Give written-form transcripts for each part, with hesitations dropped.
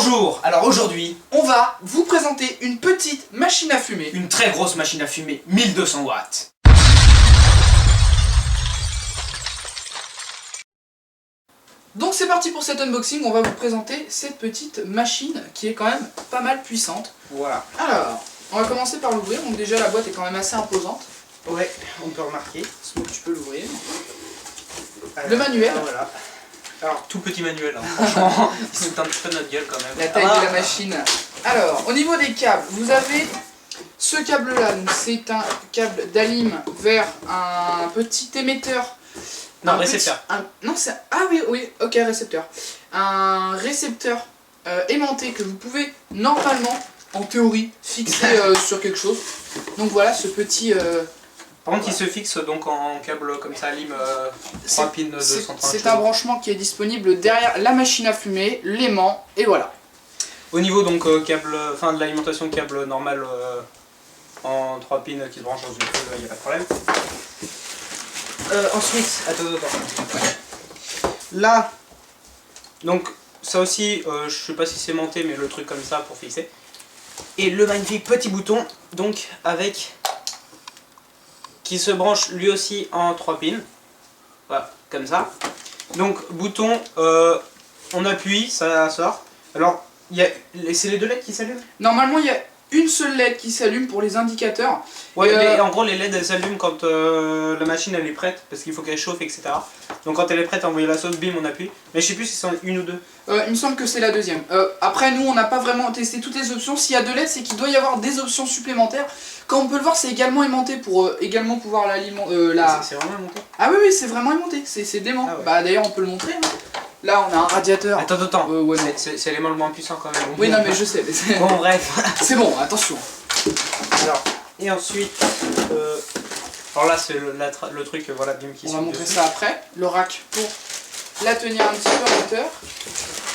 Bonjour, alors aujourd'hui, On va vous présenter une petite machine à fumer. une très grosse machine à fumer, 1200 watts. Donc c'est parti pour cet unboxing, on va vous présenter cette petite machine qui est quand même pas mal puissante. Voilà. Alors, on va commencer par l'ouvrir, donc déjà la boîte est quand même assez imposante. Ouais, on peut remarquer. Donc tu peux l'ouvrir. Alors, Le manuel. Voilà. Alors, tout petit manuel, hein. Franchement, il se fout un petit peu de notre gueule quand même. La taille de la machine. Alors, au niveau des câbles, vous avez ce câble là, donc c'est un câble d'alim vers un petit émetteur. Non, Un récepteur. Non, c'est... Ah oui, ok, récepteur. Un récepteur aimanté que vous pouvez normalement, en théorie, fixer sur quelque chose. Donc voilà, ce petit... Par contre, il se fixe donc en câble comme ça, lime 3 pins de 230. C'est un branchement qui est disponible derrière la machine à fumer, l'aimant, et voilà. Au niveau donc câble, enfin de l'alimentation câble normal en 3 pins qui se branchent dans une prise, il n'y a pas de problème. Ensuite, attends. Là, donc ça aussi, je sais pas si c'est monté, mais le truc comme ça pour fixer. Et le magnifique petit bouton, donc avec, qui se branche lui aussi en 3 pins. Voilà, comme ça. Donc bouton, on appuie, ça sort. Alors, c'est les deux LED qui s'allument? Normalement, il y a une seule LED qui s'allume pour les indicateurs. Ouais, en gros les LED elles s'allument quand la machine elle est prête, parce qu'il faut qu'elle chauffe, etc. Donc quand elle est prête à envoyer la sauce, bim, on appuie. Mais je sais plus si c'est une ou deux. Il me semble que c'est la deuxième. Après, nous, on n'a pas vraiment testé toutes les options. S'il y a deux LED, c'est qu'il doit y avoir des options supplémentaires. Comme on peut le voir, c'est également aimanté pour également pouvoir l'alimenter. C'est vraiment aimanté? Ah oui, c'est vraiment aimanté, c'est dément. Ah ouais. Bah d'ailleurs, on peut le montrer. Hein. Là, on a un radiateur. Attends. Ouais, non. C'est l'élément le moins puissant quand même. Oui, non, mais je sais. Mais bon, bref. c'est bon, attention. Alors, et ensuite, alors là c'est le truc, voilà, bim, qui On se va met montrer dessus. ça après. Le rack pour la tenir un petit peu en hauteur.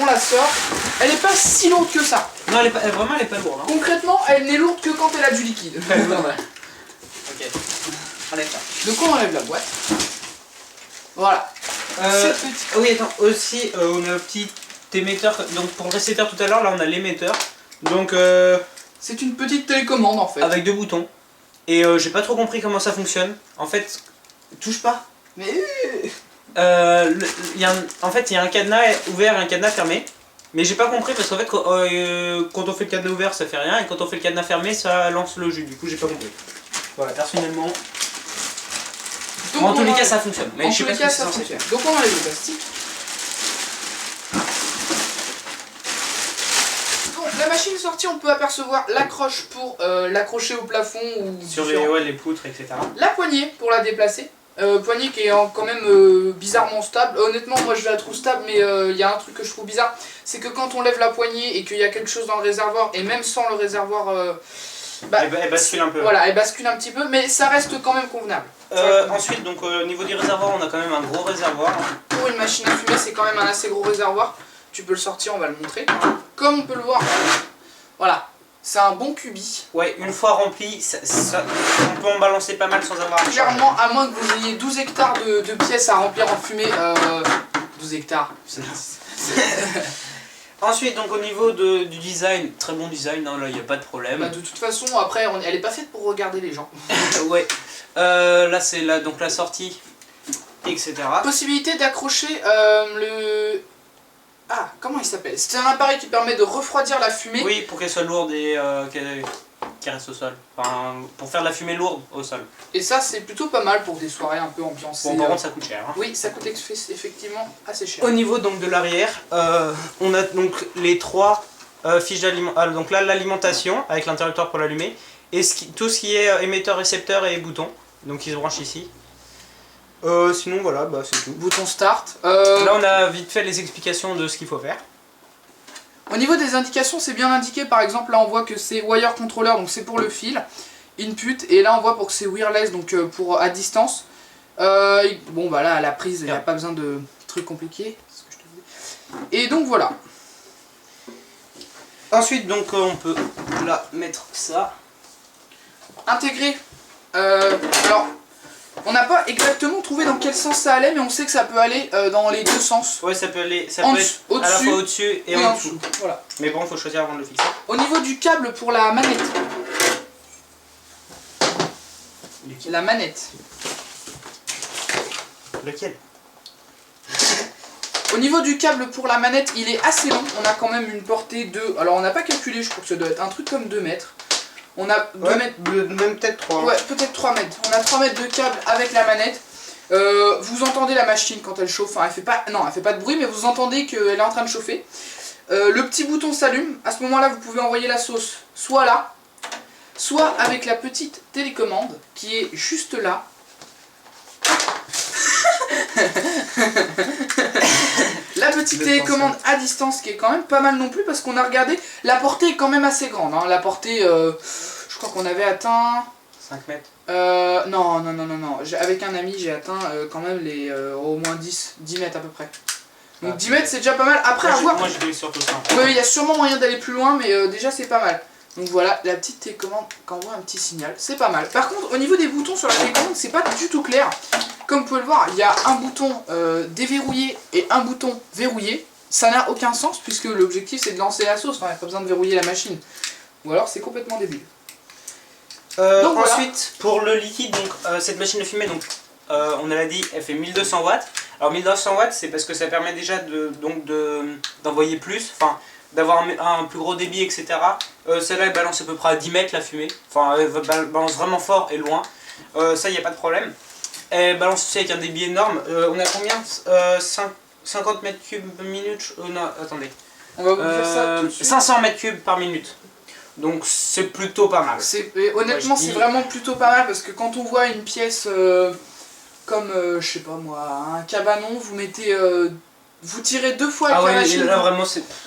On la sort. Elle n'est pas si lourde que ça. Non, vraiment elle est pas lourde. Hein. Concrètement, elle n'est lourde que quand elle a du liquide. Ok, enlève ça. Donc on enlève la boîte. Voilà. Oui, attends, aussi on a un petit émetteur, donc pour le récepteur tout à l'heure, là on a l'émetteur. Donc c'est une petite télécommande en fait. avec deux boutons. Et j'ai pas trop compris comment ça fonctionne. En fait, touche pas. Mais En fait, il y a un cadenas ouvert et un cadenas fermé. Mais j'ai pas compris parce qu'en fait, quand on fait le cadenas ouvert, ça fait rien. Et quand on fait le cadenas fermé, ça lance le jus. Du coup, j'ai pas compris. Voilà, personnellement. donc, En tous les cas, ça fonctionne. Mais en je sais tous pas les ce cas, que c'est ça censé fonctionne. faire. Donc on enlève le plastique. Donc la machine sortie, on peut apercevoir l'accroche pour l'accrocher au plafond ou Sur les poutres, etc. la poignée pour la déplacer. Poignée qui est quand même bizarrement stable. Honnêtement, moi je la trouve stable, mais il y a un truc que je trouve bizarre, c'est que quand on lève la poignée et qu'il y a quelque chose dans le réservoir, et même sans le réservoir, Elle bascule un peu. Voilà, elle bascule un petit peu, mais ça reste quand même convenable. Ensuite, donc au niveau du réservoir, on a quand même un gros réservoir. Pour une machine à fumer, c'est quand même un assez gros réservoir. Tu peux le sortir, on va le montrer. Comme on peut le voir, voilà, c'est un bon cubi. Ouais, une fois rempli, on peut en balancer pas mal sans avoir à charger. Clairement, à moins que vous ayez 12 hectares de pièces à remplir en fumée, 12 hectares. Ensuite, donc au niveau du design, très bon design, hein, là il n'y a pas de problème. Bah, de toute façon, après, elle est pas faite pour regarder les gens. Ouais, là c'est donc la sortie, etc. Possibilité d'accrocher le... Ah, comment il s'appelle? C'est un appareil qui permet de refroidir la fumée. Oui, pour qu'elle soit lourde et qu'elle reste au sol. Enfin, pour faire de la fumée lourde au sol. Et ça, c'est plutôt pas mal pour des soirées un peu ambiancées. Bon, par contre, ça coûte cher. Hein. Oui, ça coûte effectivement assez cher. Au niveau donc de l'arrière, on a donc les trois fiches d'alimentation. Donc là, l'alimentation avec l'interrupteur pour l'allumer. Et tout ce qui est émetteur, récepteur et bouton. Donc ils se branchent ici. Sinon voilà, bah, c'est tout. Bouton start. Là on a vite fait les explications de ce qu'il faut faire. Au niveau des indications, c'est bien indiqué. Par exemple, là on voit que c'est wire controller, donc c'est pour le fil. Input, et là on voit pour que c'est wireless, donc pour à distance. Bon bah là, la prise, il n'y a pas besoin de trucs compliqués. Et donc voilà. Ensuite donc on peut là mettre ça. Intégrer. Alors, On n'a pas exactement trouvé dans quel sens ça allait, mais on sait que ça peut aller dans les deux sens. Ouais, ça peut aller, ça peut être à la fois au-dessus et en dessous. Voilà. Mais bon, faut choisir avant de le fixer. Au niveau du câble pour la manette. La manette. Lequel? Au niveau du câble pour la manette, il est assez long. On a quand même une portée de... Alors on n'a pas calculé, je crois que ça doit être un truc comme 2 mètres. On a 2 mètres... Même peut-être 3. Ouais, peut-être 3 mètres. On a 3 mètres de câble avec la manette. Vous entendez la machine quand elle chauffe. Enfin, elle fait pas... Non, elle fait pas de bruit, mais vous entendez qu'elle est en train de chauffer. Le petit bouton s'allume. À ce moment-là, vous pouvez envoyer la sauce soit là, soit avec la petite télécommande qui est juste là. La petite télécommande à distance qui est quand même pas mal non plus parce qu'on a regardé, la portée est quand même assez grande, hein. La portée, je crois qu'on avait atteint... 5 mètres. Non. Avec un ami j'ai atteint quand même les au moins 10 mètres à peu près. Donc 10 mètres c'est déjà pas mal. Après avoir... Moi je vais surtout ça. Oui, il y a sûrement moyen d'aller plus loin mais déjà c'est pas mal. Donc voilà, la petite télécommande qui envoie un petit signal, c'est pas mal. Par contre, au niveau des boutons sur la télécommande, c'est pas du tout clair. Comme vous pouvez le voir, il y a un bouton déverrouillé et un bouton verrouillé. Ça n'a aucun sens puisque l'objectif c'est de lancer la sauce, enfin, il n'y a pas besoin de verrouiller la machine. Ou alors c'est complètement débile. Donc ensuite, pour le liquide, donc cette machine de fumée, donc on l'a dit, elle fait 1200 watts. Alors 1200 watts, c'est parce que ça permet déjà d'envoyer plus, enfin d'avoir un plus gros débit, etc. Celle-là, elle balance à peu près à 10 mètres la fumée. Enfin, elle balance vraiment fort et loin. Ça, il n'y a pas de problème. Elle balance aussi avec un débit énorme. On a combien 50 mètres cubes minute. Non, attendez. On va vous dire ça tout de suite. 500 mètres cubes par minute. Donc c'est plutôt pas mal. Honnêtement, c'est vraiment plutôt pas mal parce que quand on voit une pièce comme, je sais pas moi, un cabanon, vous mettez... vous tirez 2 fois avec la machine. Là, vraiment,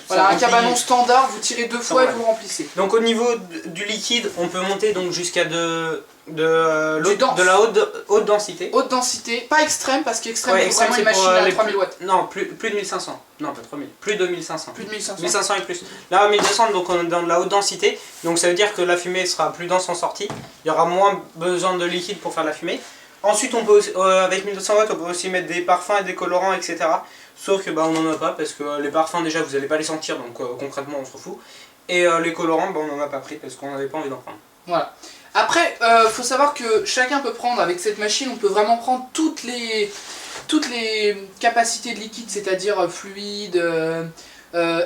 voilà, un cabanon standard, vous tirez 2 fois et vous remplissez. Donc au niveau du liquide, on peut monter donc jusqu'à de la haute densité. Haute densité, pas extrême parce qu'extrême ouais, c'est vraiment une machine à 3000 watts. Non, plus de 1500. Non, pas 3000. Plus de 1500. Plus de 1500. 1500 et plus. Là, 1200, donc on est dans de la haute densité. Donc ça veut dire que la fumée sera plus dense en sortie. Il y aura moins besoin de liquide pour faire la fumée. Ensuite, on peut avec 1200 watts, on peut aussi mettre des parfums et des colorants, etc. Sauf que on n'en a pas parce que les parfums, déjà, vous n'allez pas les sentir, donc concrètement, on s'en fout. Et les colorants, on n'en a pas pris parce qu'on n'avait pas envie d'en prendre. Voilà. Après, faut savoir que chacun peut prendre, avec cette machine, on peut vraiment prendre toutes les capacités de liquide, c'est-à-dire fluide,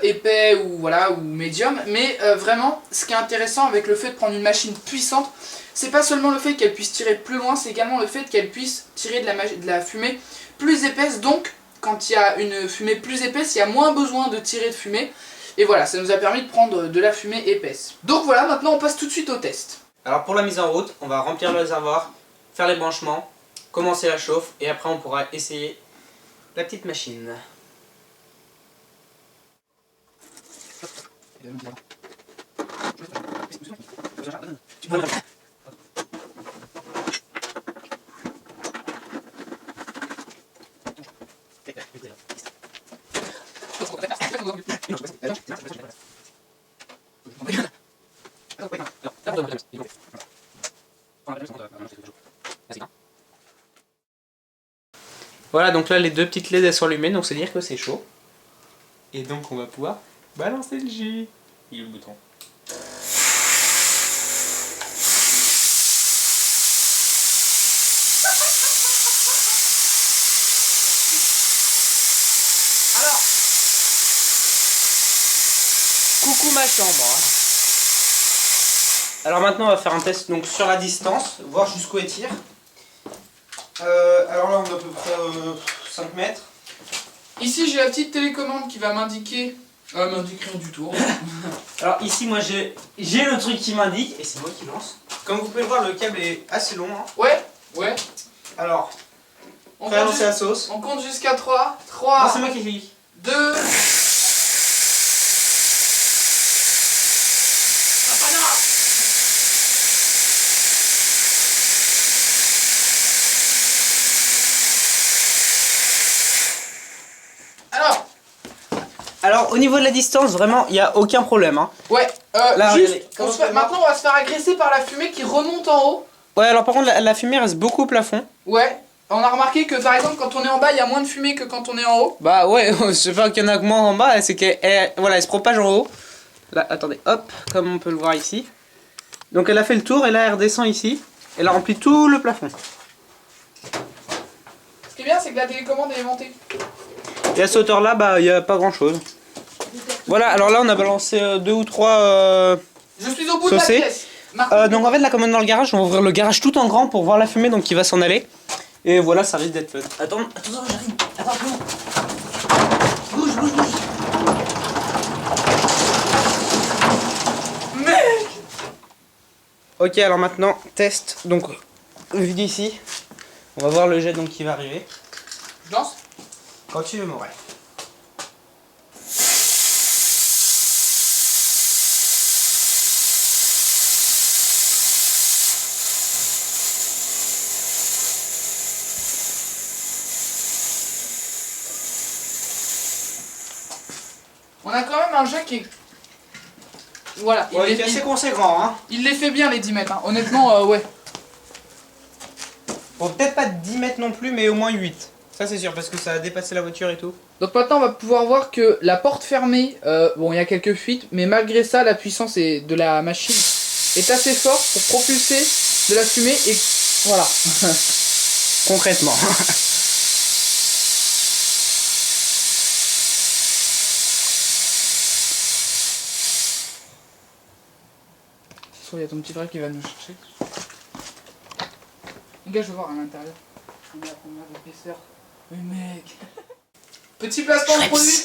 épais ou, voilà, ou médium. Mais vraiment, ce qui est intéressant avec le fait de prendre une machine puissante, c'est pas seulement le fait qu'elle puisse tirer plus loin, c'est également le fait qu'elle puisse tirer de la fumée plus épaisse. Donc, quand il y a une fumée plus épaisse, il y a moins besoin de tirer de fumée. Et voilà, ça nous a permis de prendre de la fumée épaisse. Donc voilà, maintenant on passe tout de suite au test. Alors pour la mise en route, on va remplir le réservoir, faire les branchements, commencer la chauffe et après on pourra essayer la petite machine. Voilà, donc là les deux petites LED elles sont allumées, donc c'est dire que c'est chaud. Et donc on va pouvoir balancer le jus. Il est le bouton. Alors, coucou ma chambre. Alors maintenant on va faire un test donc sur la distance, voir jusqu'où elle tire. Alors là on a à peu près 5 mètres. ici j'ai la petite télécommande qui va m'indiquer... m'indique rien du tout. Alors ici moi j'ai le truc qui m'indique et c'est moi qui lance. Comme vous pouvez le voir, le câble est assez long. Hein. Ouais. Alors, On prêt à lancer la sauce. On compte jusqu'à 3. 3, Non, c'est moi qui dis. 2... Alors au niveau de la distance, vraiment il n'y a aucun problème. Hein. Ouais, Là, juste, regardez, maintenant on va se faire agresser par la fumée qui remonte en haut. Ouais, alors par contre, la fumée reste beaucoup au plafond. Ouais. On a remarqué que par exemple quand on est en bas il y a moins de fumée que quand on est en haut. Bah ouais, je sais pas qu'il y en a que moins en bas, c'est qu'elle voilà, elle se propage en haut. Là, attendez, hop, comme on peut le voir ici. Donc elle a fait le tour et là elle redescend ici. Elle a rempli tout le plafond. Ce qui est bien c'est que la télécommande elle est montée. Et à cette hauteur là, bah il n'y a pas grand chose. Voilà, alors là on a balancé 2 ou 3 Je suis au bout de la saucés. pièce. Donc en fait la commande dans le garage, on va ouvrir le garage tout en grand pour voir la fumée donc il va s'en aller. Et voilà, ça risque d'être fun. Attends, j'arrive. Attends, bouge. Bouge. Mec. Ok, alors maintenant, test. Donc, vu d'ici, on va voir le jet donc qui va arriver. Je lance. Quand tu veux, Morel. On a quand même un jet qui est... Voilà, Ouais, il est assez conséquent, hein. il les fait bien les 10 mètres, hein. Honnêtement, ouais. Bon, peut-être pas 10 mètres non plus, mais au moins 8. Ça c'est sûr, parce que ça a dépassé la voiture et tout. Donc maintenant on va pouvoir voir que la porte fermée, bon il y a quelques fuites, mais malgré ça la puissance de la machine est assez forte pour propulser de la fumée et voilà. Concrètement. Il y a ton petit frère qui va nous chercher. Les gars, je veux voir à l'intérieur. Combien d'épaisseur. Mais mec. Petit placement de produit.